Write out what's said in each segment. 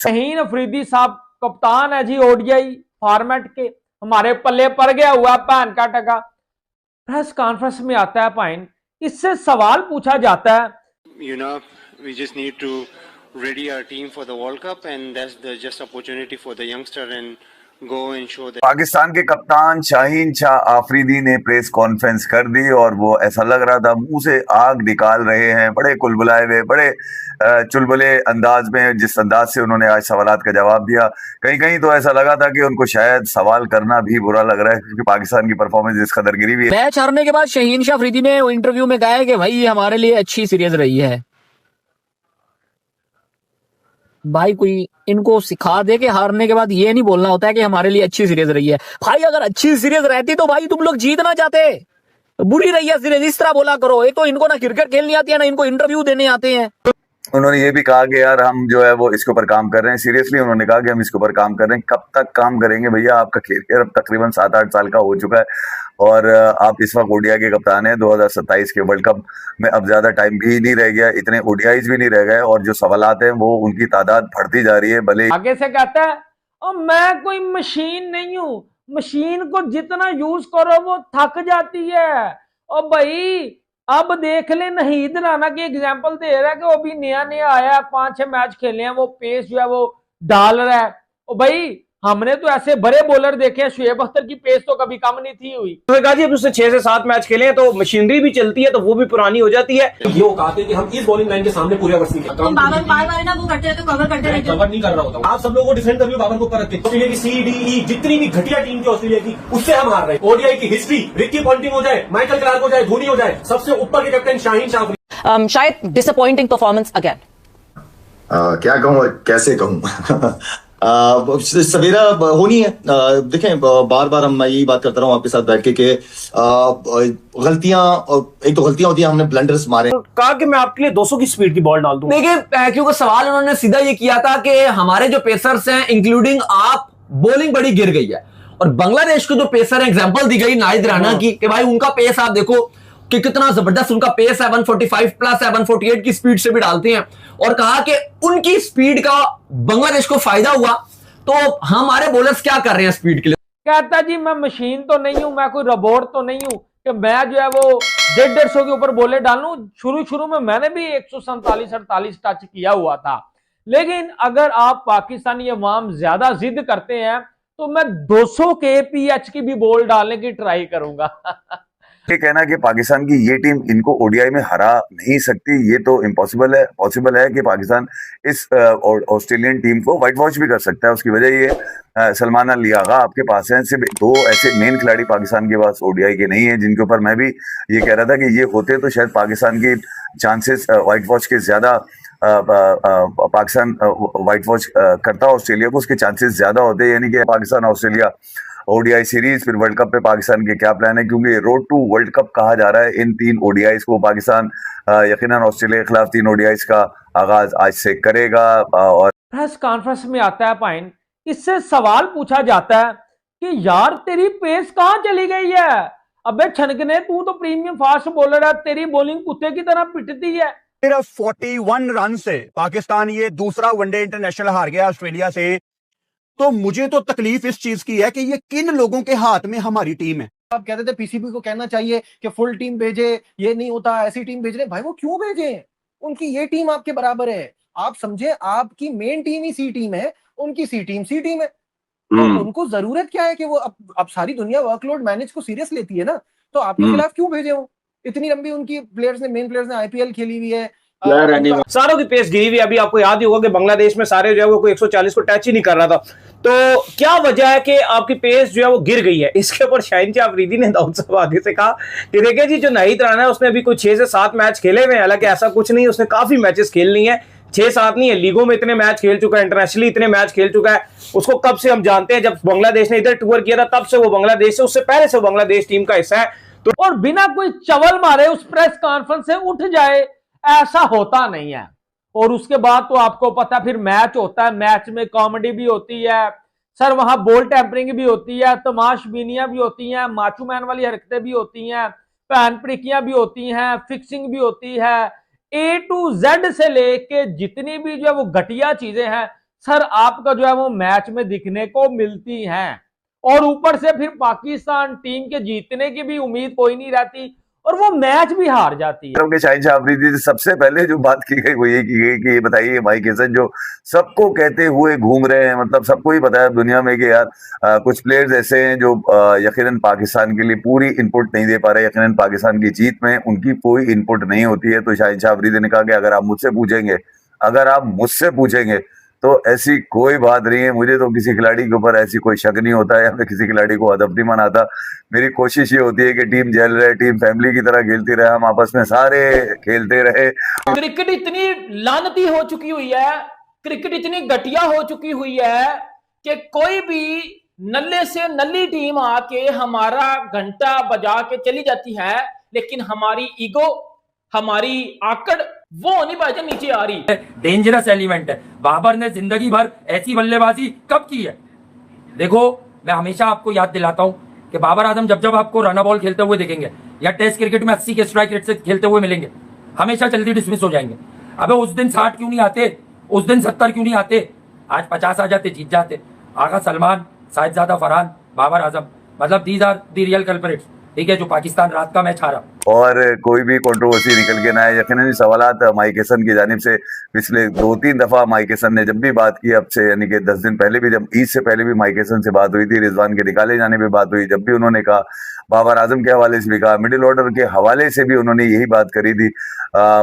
शाहीन अफरीदी साहब कप्तान है जी ओडीआई फॉर्मेट के, हमारे पल्ले पड़ गया हुआ पान का टका। प्रेस कॉन्फ्रेंस में आता है पाइन, इससे सवाल पूछा जाता है, we just need to ready our team for the World Cup and that's the just opportunity for the youngster and go and show that। Pakistan के कप्तान शाहीन शाह आफरीदी ने प्रेस कॉन्फ्रेंस कर दी और वो ऐसा लग रहा था मुंह से आग निकाल रहे हैं, बड़े कुलबुलाए हुए, बड़े चुलबुले अंदाज में, जिस अंदाज से उन्होंने आज सवालात का जवाब दिया। कहीं कहीं तो ऐसा लगा था कि उनको शायद सवाल करना भी बुरा लग रहा है क्योंकि पाकिस्तान की परफॉर्मेंस इस कदर गिरी हुई है। मैच हारने के बाद शाहीन शाह अफरीदी ने इंटरव्यू में कहा है कि भाई हमारे लिए अच्छी सीरीज रही है। भाई कोई इनको सिखा दे कि हारने के बाद ये नहीं बोलना होता है कि हमारे लिए अच्छी सीरीज रही है। भाई अगर अच्छी सीरीज रहती तो भाई तुम लोग जीतना चाहते, बुरी रही है सीरीज इस तरह बोला करो। एक तो इनको ना क्रिकेट खेलनी आती है ना इनको इंटरव्यू देने आते हैं। उन्होंने ये भी कहा कि यार हम जो है वो इसके ऊपर काम कर रहे हैं, सीरियसली उन्होंने कहा कि हम इसके ऊपर काम कर रहे हैं। कब तक काम करेंगे भैया, आपका कैरियर अब तकरीबन 7-8 साल का हो चुका है और आप इस वक्त ओडीआई के कप्तान हैं। 2027 के वर्ल्ड कप में अब ज्यादा टाइम भी नहीं रह गया, इतने ओडीआईज भी नहीं रह गए और जो सवालात हैं वो उनकी तादाद बढ़ती जा रही है। भले आगे से कहता है और मैं कोई मशीन नहीं हूं, मशीन को जितना यूज करो वो थक जाती है। और भाई अब देख ले, नहीद राना की एग्जांपल दे रहा है कि वो भी नया नया आया है, 5-6 मैच खेले हैं, वो पेस जो है वो डाल रहा है। और भाई हमने तो ऐसे बड़े बॉलर देखे हैं, शुएब अख्तर की पेस तो कभी कम नहीं थी हुई। तो कहा जी अब उसने 6 से 7 मैच खेले हैं तो मशीनरी भी चलती है तो वो भी पुरानी हो जाती है। ये वो कहते हैं कि हम इस बॉलिंग लाइन के सामने पूरे ओवर नहीं तो बाबर बार ना वो करते हैं तो कवर करते हैं, कवर नहीं कर रहा होता। आप सब लोगों को डिफेंड करके बाबर को ऊपर रखते हैं। ऑस्ट्रेलिया की CDE जितनी भी घटिया टीम थी ऑस्ट्रेलिया की, उससे हम हार रहे हैं। ओडीआई की हिस्ट्री, रिकी पॉन्टिंग हो जाए, माइकल क्लार्क हो जाए, धोनी हो जाए, सबसे ऊपर के कैप्टन शाहीन शाह। शायद डिसअपॉइंटिंग परफॉर्मेंस अगेन। क्या कहूँ और कैसे कहूँ सवेरा होनी है। देखें बार बार मैं यही बात करता रहा हूँ आपके साथ बैठ के गलतियां, एक तो गलतियां होती हैं, हमने ब्लंडर्स मारे। कहा कि मैं आपके लिए 200 की स्पीड की बॉल डाल दूं। देखिए क्योंकि सवाल उन्होंने सीधा ये किया था कि हमारे जो पेसर्स हैं इंक्लूडिंग आप, बॉलिंग बड़ी गिर गई है और बांग्लादेश के जो पेसर है, एग्जांपल दी गई नाहिद राना की कि भाई उनका पेस आप देखो कि कितना जबरदस्त उनका पेस है, 145 प्लस है, 148 की स्पीड से भी डालते हैं। और कहा कि उनकी स्पीड का बांग्लादेश को फायदा हुआ तो हमारे बॉलर्स क्या कर रहे हैं स्पीड के लिए। कहता जी मैं मशीन तो नहीं हूं, मैं कोई रोबोट तो नहीं हूं कि मैं जो है वो 150 के ऊपर बॉलें डालूं। शुरू में मैंने भी 147-48 टच किया हुआ था, लेकिन अगर आप पाकिस्तानी अवाम ज्यादा जिद करते हैं तो मैं 200 kph की भी बॉल डालने की ट्राई करूंगा। ये कहना कि पाकिस्तान की ये टीम इनको ओडीआई में हरा नहीं सकती, ये तो इम्पॉसिबल है। पॉसिबल है कि पाकिस्तान इस ऑस्ट्रेलियन टीम को व्हाइट वॉश भी कर सकता है। उसकी वजह ये सलमान अल लियागा आपके पास है, सिर्फ 2 ऐसे मेन खिलाड़ी पाकिस्तान के पास ओडीआई के नहीं है जिनके ऊपर मैं भी ये कह रहा था कि ये होते तो शायद पाकिस्तान की चांसेस व्हाइट वॉश के ज्यादा, पाकिस्तान व्हाइट वॉश करता ऑस्ट्रेलिया को, उसके चांसेस ज्यादा होते। यानी कि पाकिस्तान ऑस्ट्रेलिया ओडीआई सीरीज, फिर वर्ल्ड कप पे पाकिस्तान के क्या प्लान है, क्योंकि रोड टू वर्ल्ड कप कहा जा रहा है इन 3 ओडीआईज को। पाकिस्तान यकीनन ऑस्ट्रेलिया के खिलाफ 3 ओडीआईज का आगाज आज से करेगा। और प्रेस कॉन्फ्रेंस में आता है पाइन, इससे सवाल पूछा जाता है कि यार तेरी पेस कहां चली गई है, अबे छनकने तू तो प्रीमियम फास्ट बॉलर है, तेरी बॉलिंग कुत्ते की तरह पिटती है। सिर्फ 41 रन से पाकिस्तान ये दूसरा वनडे इंटरनेशनल हार गया ऑस्ट्रेलिया से। तो मुझे तो तकलीफ इस चीज की है कि ये किन लोगों के हाथ में हमारी टीम है। आप कहते थे पीसीबी को कहना चाहिए कि फुल टीम भेजे, ये नहीं होता, ऐसी टीम भेज रहे। भाई वो क्यों भेजे, उनकी ये टीम आपके बराबर है। आप समझे, आपकी मेन टीम ही सी टीम है, उनकी सी टीम है। तो उनको जरूरत क्या है कि वो अब सारी दुनिया वर्कलोड मैनेज को सीरियस लेती है ना, तो आपके खिलाफ क्यों भेजे हो। इतनी लंबी उनकी प्लेयर्स ने, मेन प्लेयर्स ने आईपीएल खेली हुई है, सारों की पेस गिरी हुई। अभी आपको याद ही होगा कि बांग्लादेश में सारे जो है वो कोई 140 को टच ही नहीं कर रहा था। तो क्या वजह है कि आपकी पेस जो है वो गिर गई है। इसके ऊपर शाहीन शाह अफरीदी ने दाऊद साहब आगे से कहा कि देखिए जी जो नाहिद राना है उसने अभी कोई 6 से 7 मैच खेले हुए हैं, हालांकि ऐसा कुछ नहीं, उसने काफी मैचेस खेल ली है, 6-7 नहीं है, लीगों में इतने मैच खेल चुका है, इंटरनेशनली इतने मैच खेल चुका है। उसको कब से हम जानते हैं, जब बांग्लादेश ने इधर टूर किया था तब से वो बांग्लादेश से, उससे पहले से बांग्लादेश टीम का हिस्सा है। तो और बिना कोई चवल मारे उस प्रेस कॉन्फ्रेंस से उठ जाए, ऐसा होता नहीं है। और उसके बाद तो आपको पता फिर मैच होता है, मैच में कॉमेडी भी होती है सर, वहां बॉल टेम्परिंग भी होती है, तमाशबीनियां भी होती हैं, माचू मैन वाली हरकतें भी होती हैं, पैन प्रिकियां भी होती हैं, फिक्सिंग भी होती है, A to Z से लेके जितनी भी जो है वो घटिया चीजें हैं सर आपका जो है वो मैच में दिखने को मिलती हैं। और ऊपर से फिर पाकिस्तान टीम के जीतने की भी उम्मीद कोई नहीं रहती और वो मैच भी हार जाती है। शाहिन शाह अफरीदी सबसे पहले जो बात की गई वो ये की गई कि ये बताइए माइक हेसन जो सबको कहते हुए घूम रहे हैं, मतलब सबको ही पता है दुनिया में कि यार कुछ प्लेयर्स ऐसे हैं जो यकीनन पाकिस्तान के लिए पूरी इनपुट नहीं दे पा रहे, यकीनन पाकिस्तान की जीत में उनकी कोई इनपुट नहीं होती है। तो शाहिन शाह अफरीदी ने कहा कि अगर आप मुझसे पूछेंगे तो ऐसी कोई बात नहीं है, मुझे तो किसी खिलाड़ी के ऊपर ऐसी कोई शक नहीं होता है या मैं किसी खिलाड़ी को अदब नहीं मनाता। मेरी कोशिश ये होती है कि टीम जल रहे, टीम फैमिली की तरह खेलती रहे, हम आपस में सारे खेलते रहे। क्रिकेट इतनी लानती हो चुकी हुई है, क्रिकेट इतनी घटिया हो चुकी हुई है कि कोई भी नल्ले से नल्ली टीम आके हमारा घंटा बजा के चली जाती है, लेकिन हमारी ईगो, हमारी आकड़ वो नहीं भाईजान नीचे आ रही है। डेंजरस एलिमेंट है। बाबर ने जिंदगी भर ऐसी बल्लेबाजी कब की है? देखो मैं हमेशा आपको याद दिलाता हूं कि बाबर आजम जब आपको रन बॉल खेलते हुए देखेंगे या टेस्ट क्रिकेट में 80 के स्ट्राइक रेट से खेलते हुए मिलेंगे, हमेशा जल्दी डिसमिस हो जाएंगे। अबे उस दिन 60 क्यों नहीं आते, उस दिन 70 क्यों नहीं आते? आज 50 आ जाते, जीत जाते। आगा सलमान, साहिबजादा फरहान, बाबर आजम, मतलब these are the real culprits, ठीक है, जो पाकिस्तान रात का मैच हारा। और कोई भी कंट्रोवर्सी निकल के ना आए। यकीनन सवालात माइक हेसन की जानिब से पिछले 2-3 दफा माइक हेसन ने जब भी बात की, अब से यानी कि 10 दिन पहले भी, जब ईद से पहले भी माइक हेसन से बात हुई थी, रिजवान के निकाले जाने पे बात हुई, जब भी उन्होंने कहा, बाबर आजम के हवाले से भी कहा, मिडिल ऑर्डर के हवाले से भी उन्होंने यही बात करी थी।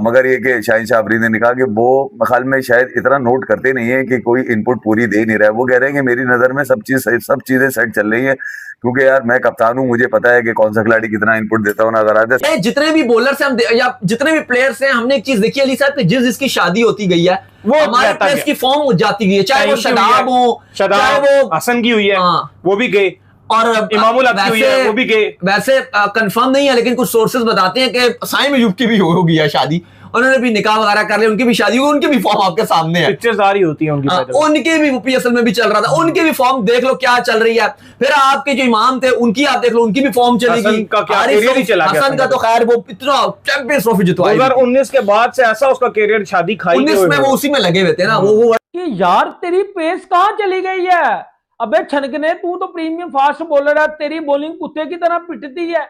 मगर ये कि शाहिन शाह अफरीदी ने कहा कि वो ख्याल में शायद इतना नोट करते नहीं है कि कोई इनपुट पूरी दे नहीं रहा है। वो कह रहे हैं कि मेरी नजर में सब चीजें सेट चल रही है, क्योंकि यार मैं कप्तान हूं, मुझे पता है कि कौन सा खिलाड़ी कितना इनपुट देता हूं। नजर आता है जितने भी बॉलर्स हैं या जितने भी प्लेयर्स हैं, हमने एक चीज देखी अली साहब कि जिसकी शादी होती गई है वो हमारे प्लेयर्स की फॉर्म जाती गई है, चाहे वो शदाब हो, चाहे वो हसन की हुई है, वो भी गए, और इमामुल हक की हुई है, वो भी गए। वैसे कंफर्म नहीं है, लेकिन कुछ सोर्सेज बताते हैं कि साइम अयूब की भी होगी है शादी, उन्होंने भी निकाह वगैरह कर लिया, उनकी भी शादी होगी, उनकी भी फॉर्म आपके सामने है, पिक्चर्स आ रही होती है उनकी, उनके भी पीएसएल में भी चल रहा था, उनकी भी फॉर्म देख लो क्या चल रही है। फिर आपके जो इमाम थे उनकी आप देख लो, उनकी भी फॉर्म चलेगी। हसन का तो खैर वो इतना चैंपियंस ट्रॉफी जितवाई 2019 के बाद से ऐसा उसका कैरियर शादी खाई 19 में वो उसी में लगे हुए थे ना। वो यार तेरी पेस कहां चली गई है? अबे छनकने, तू तो प्रीमियम फास्ट बॉलर है, तेरी बॉलिंग कुत्ते की तरह पिटती है,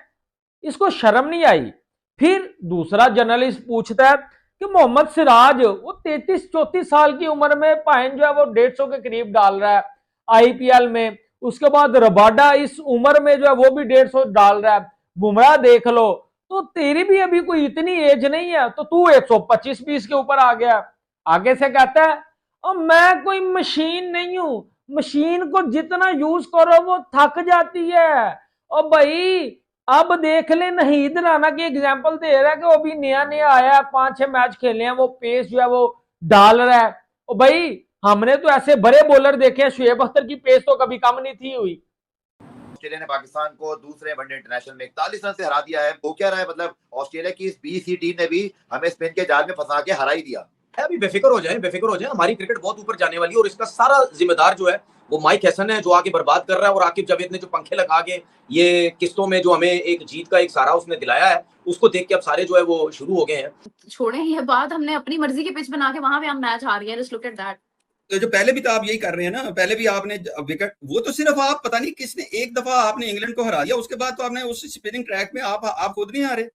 इसको शर्म नहीं आई। फिर दूसरा जर्नलिस्ट पूछता है कि मोहम्मद सिराज वो 33-34 साल की उम्र में पाइन जो है वो 150 के करीब डाल रहा है आईपीएल में, उसके बाद रबाडा इस उम्र में जो है वो भी 150 डाल रहा है, बुमराह देख लो, तो तेरी भी अभी कोई इतनी एज नहीं है, तो तू 125-20 के ऊपर आ गया। आगे से कहता है और मैं कोई मशीन नहीं हूं, मशीन को जितना यूज करो वो थक जाती है। और भाई अब देख ले, नहीद राना की एग्जांपल दे रहा है कि वो अभी नया नया आया है, 5-6 मैच खेले हैं, वो पेस जो है वो डाल रहा है। और भाई हमने तो ऐसे बड़े बॉलर देखे हैं, शुएब अख्तर की पेस तो कभी कम नहीं थी हुई। ऑस्ट्रेलिया ने पाकिस्तान को दूसरे वनडे इंटरनेशनल में 41 रन से हरा दिया है। वो क्या रहा है, मतलब ऑस्ट्रेलिया की इस बीसी टीम ने भी हमें स्पिन के जाल में फंसा के हरा ही दिया। अभी बेफिक्र हो जाए, हमारी क्रिकेट बहुत ऊपर जाने वाली है और इसका सारा जिम्मेदार जो है वो माइक हेसन है, जो आगे बर्बाद कर रहा है। और आकिब जावेद ने जो पंखे लगा के ये किस्तों में जो हमें एक जीत का एक सहारा उसने दिलाया है, उसको देख के अब सारे जो है वो शुरू हो गए हैं। छोड़े ये बात, हमने अपनी मर्जी की पिच बना के वहां पे हम मैच हार गए। Just look at that. तो जो पहले भी तो आप यही कर रहे हैं ना, पहले भी आपने विकेट, वो तो सिर्फ आप पता नहीं किसने एक दफा आपने इंग्लैंड को हरा दिया, उसके बाद तो आपने उस स्पिनिंग ट्रैक में आप खुद नहीं हारे,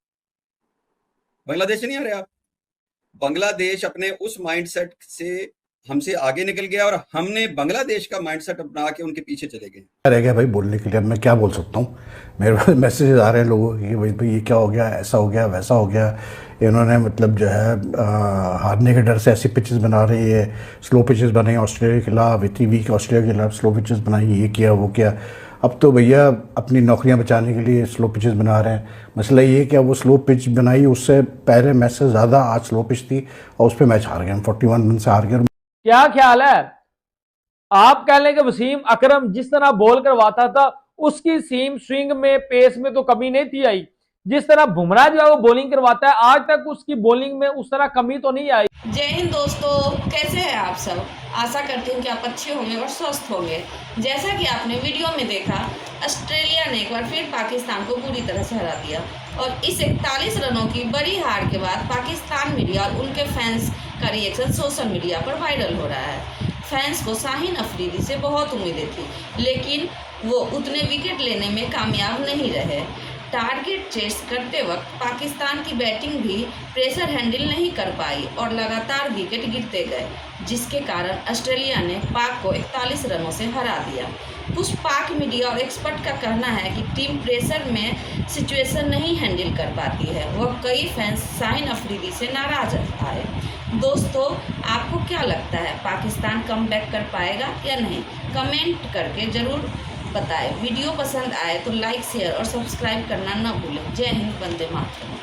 बांग्लादेश नहीं हारे आप। बांग्लादेश अपने उस माइंडसेट से हमसे आगे निकल गया और हमने बांग्लादेश का माइंडसेट अपना के उनके पीछे चले गए। रह गया भाई बोलने के लिए, मैं क्या बोल सकता हूँ। मेरे पास मैसेजेस आ रहे हैं लोगों के, भाई ये क्या हो गया, ऐसा हो गया, वैसा हो गया, इन्होंने मतलब जो है हारने के डर से ऐसी पिचेस बना रही है, स्लो पिचेस बनाई ऑस्ट्रेलिया के खिलाफ, इतनी वीक ऑस्ट्रेलिया के खिलाफ स्लो पिचेस बनाई, ये किया वो किया। अब तो भैया अपनी नौकरियां बचाने के लिए स्लो पिचेस बना रहे हैं। मसला ये है कि वो स्लो पिच बनाई, उससे पहले मैच से ज़्यादा आज स्लो पिच थी और उस पर मैच हार गए, 41 रन से हार गए। क्या ख्याल है? आप कह लें कि वसीम अकरम जिस तरह बॉल करवाता था उसकी सीम स्विंग में पेस में तो कमी नहीं थी आई, जिस तरह बुमराह जो है वो बॉलिंग करवाता है आज तक उसकी बॉलिंग में उस तरह कमी तो नहीं आई। जय हिंद दोस्तों, कैसे हैं आप सब? आशा करती हूँ कि आप अच्छे होंगे और स्वस्थ होंगे। जैसा कि आपने वीडियो में देखा, ऑस्ट्रेलिया ने एक बार फिर पाकिस्तान को पूरी तरह से हरा दिया और इस 41 रनों की बड़ी हार के बाद पाकिस्तान मीडिया और उनके फैंस का रिएक्शन सोशल मीडिया पर वायरल हो रहा है। फैंस को शाहीन अफरीदी से बहुत उम्मीदें थी, लेकिन वो उतने विकेट लेने में कामयाब नहीं रहे। टारगेट चेस करते वक्त पाकिस्तान की बैटिंग भी प्रेशर हैंडल नहीं कर पाई और लगातार विकेट गिरते गए, जिसके कारण ऑस्ट्रेलिया ने पाक को 41 रनों से हरा दिया। कुछ पाक मीडिया और एक्सपर्ट का कहना है कि टीम प्रेशर में सिचुएशन नहीं हैंडल कर पाती है। वह कई फैंस शाहीन अफरीदी से नाराज आए। दोस्तों, आपको क्या लगता है, पाकिस्तान कमबैक कर पाएगा या नहीं? कमेंट करके ज़रूर बताएं। वीडियो पसंद आए तो लाइक, शेयर और सब्सक्राइब करना न भूलें। जय हिंद, वंदे मातरम।